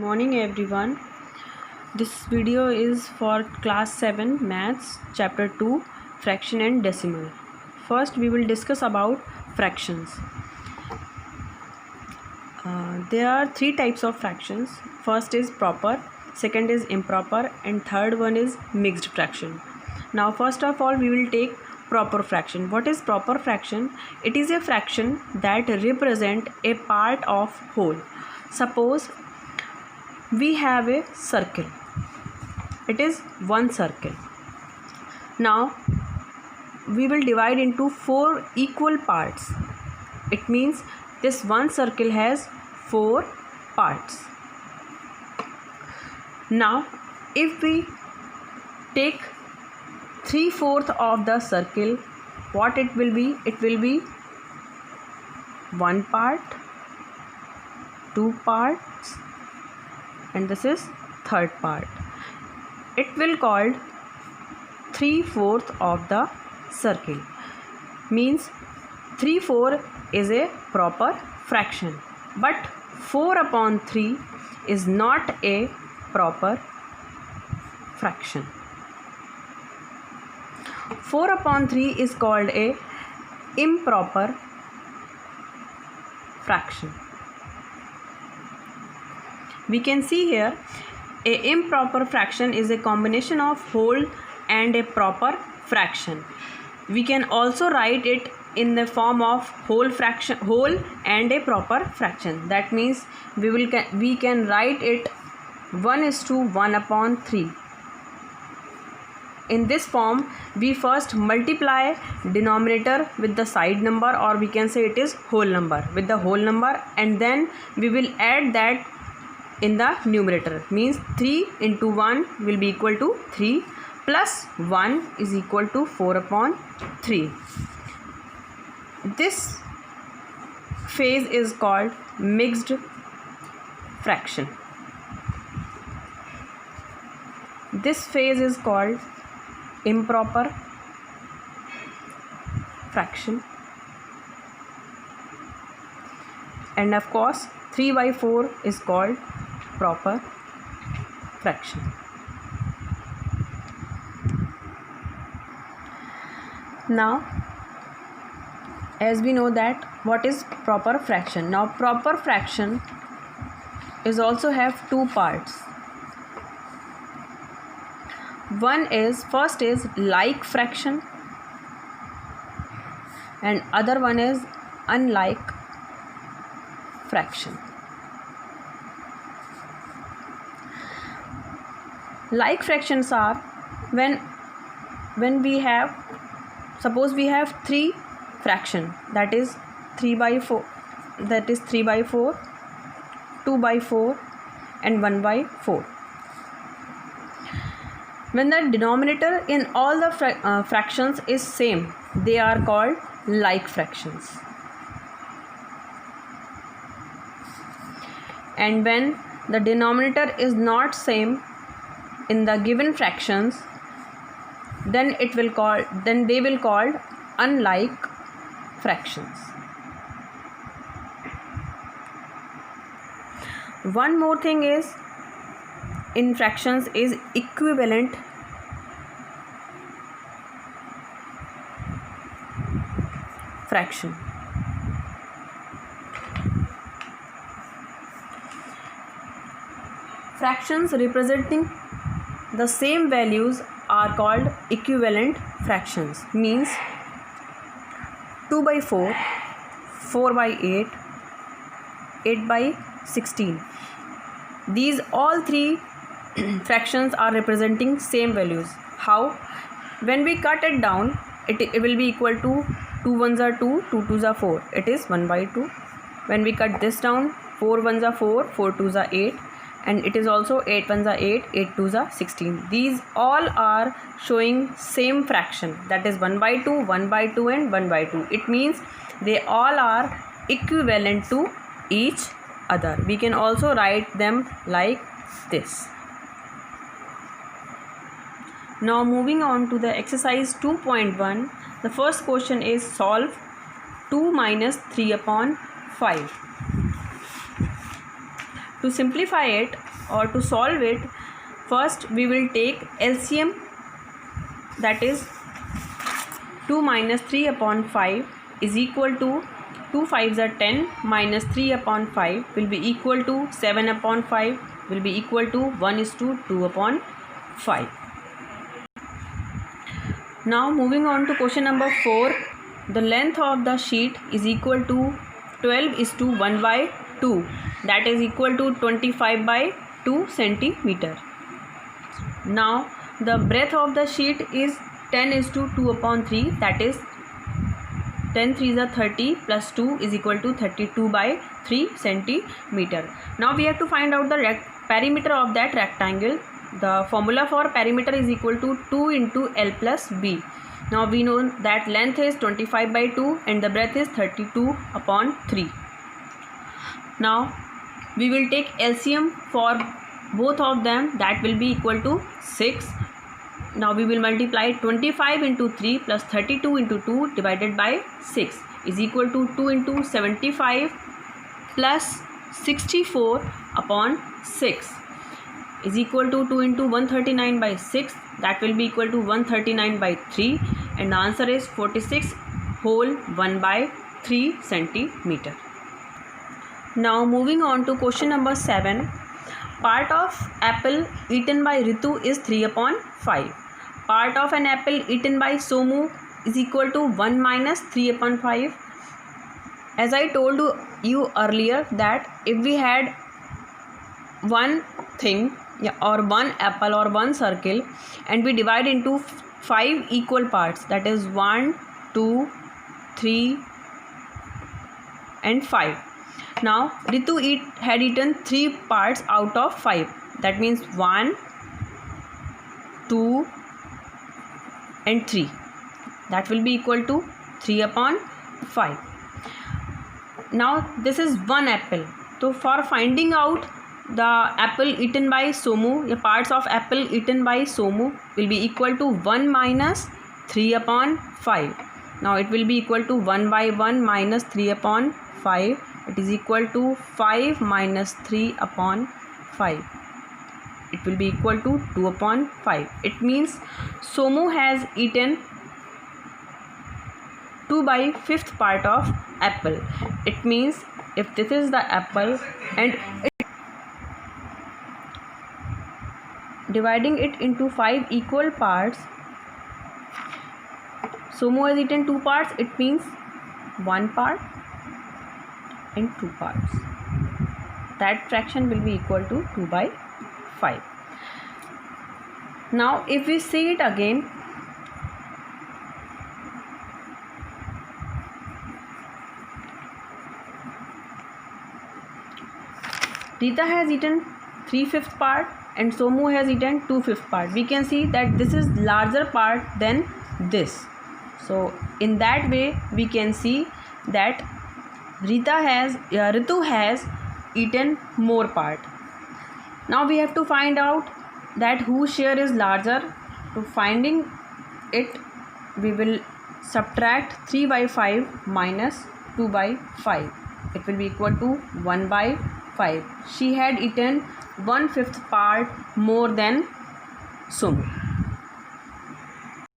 Morning everyone. This video is for class 7 maths chapter 2 fraction and decimal. First we will discuss about fractions. There are three types of fractions. First is proper, second is improper, and third one is mixed fraction. Now first of all we will take proper fraction. What is proper fraction? It is a fraction that represent a part of whole. Suppose we have a circle. It is one circle. Now we will divide into 4 equal parts. It means this one circle has 4 parts. Now if we take 3/4 of the circle, what it will be? It will be 1 part, 2 parts, and this is third part. It will called 3/4 of the circle. Means 3/4 is a proper fraction, but 4/3 is not a proper fraction. 4/3 is called a improper fraction. We can see here a improper fraction is a combination of whole and a proper fraction. We can also write it in the form of whole and a proper fraction. That means we can write it 1:1/3. In this form we first multiply denominator with the side number, or we can say it is whole number with the whole number, and then we will add that in the numerator. Means 3 into 1 will be equal to 3 plus 1 is equal to 4/3. This phase is called mixed fraction. This phase is called improper fraction, and of course 3/4 is called proper fraction. Now as we know that what is proper fraction. Now proper fraction is also have 2 parts. First is like fraction, and other one is unlike fraction. Like fractions are when we have, suppose we have 3 fraction, that is 3/4, 2/4, and 1/4. When the denominator in all the fractions is same, they are called like fractions. And when the denominator is not same in the given fractions, then they will called unlike fractions. One more thing is in fractions is equivalent fraction. Fractions representing the same values are called equivalent fractions. Means 2/4, 4/8, 8/16. These all 3 fractions are representing same values. How? When we cut it down, it will be equal to 2 1s are 2, 2 2s are 4. It is 1/2. When we cut this down, 4 1s are 4, 4 2s are 8. And it is also 8 1s are 8, 8 2s are 16. These all are showing same fraction, that is 1/2, 1/2, and 1/2. It means they all are equivalent to each other. We can also write them like this. Now moving on to the exercise 2.1. The first question is solve 2 minus 3/5. To simplify it or to solve it, first we will take LCM, that is 2 minus 3 upon 5 is equal to 2 5s are 10 minus 3 upon 5 will be equal to 7 upon 5 will be equal to 1:2 upon 5. Now moving on to question number 4. The length of the sheet is equal to 12:1/2, that is equal to 25/2 centimeter. Now the breadth of the sheet is 10:2/3, that is 10 3s are 30 plus 2 is equal to 32/3 centimeter. Now we have to find out the perimeter of that rectangle. The formula for perimeter is equal to 2 into L plus B. Now we know that length is 25/2 and the breadth is 32/3. Now we will take LCM for both of them, that will be equal to 6. Now we will multiply 25 into 3 plus 32 into 2 divided by 6 is equal to 2 into 75 plus 64 upon 6 is equal to 2 into 139/6, that will be equal to 139/3, and the answer is 46/1/3 centimeter. Now moving on to question number 7. Part of apple eaten by Ritu is 3/5. Part of an apple eaten by Somu is equal to 1 minus 3/5. As I told you earlier that if we had one thing or one apple or one circle and we divide into 5 equal parts, that is 1 2 3 and 5. Now Ritu had eaten 3 parts out of 5, that means 1 2 and 3, that will be equal to 3/5. Now this is one apple, so for finding out the apple eaten by Somu, the parts of apple eaten by Somu will be equal to 1 minus 3/5. Now it will be equal to 1/1 minus 3/5. It is equal to 5 minus 3/5. It will be equal to 2/5. It means Somu has eaten 2/5 part of apple. It means if this is the apple and dividing it into 5 equal parts, Somu has eaten 2 parts, it means 1 part and 2 parts. That fraction will be equal to 2/5. Now if we see it again, Rita has eaten 3/5 part and Somu has eaten 2/5 part. We can see that this is larger part than this. So in that way we can see that Ritu has eaten more part. Now we have to find out that whose share is larger. To finding it, we will subtract 3/5 minus 2/5. It will be equal to 1/5. She had eaten 1/5 part more than Somu.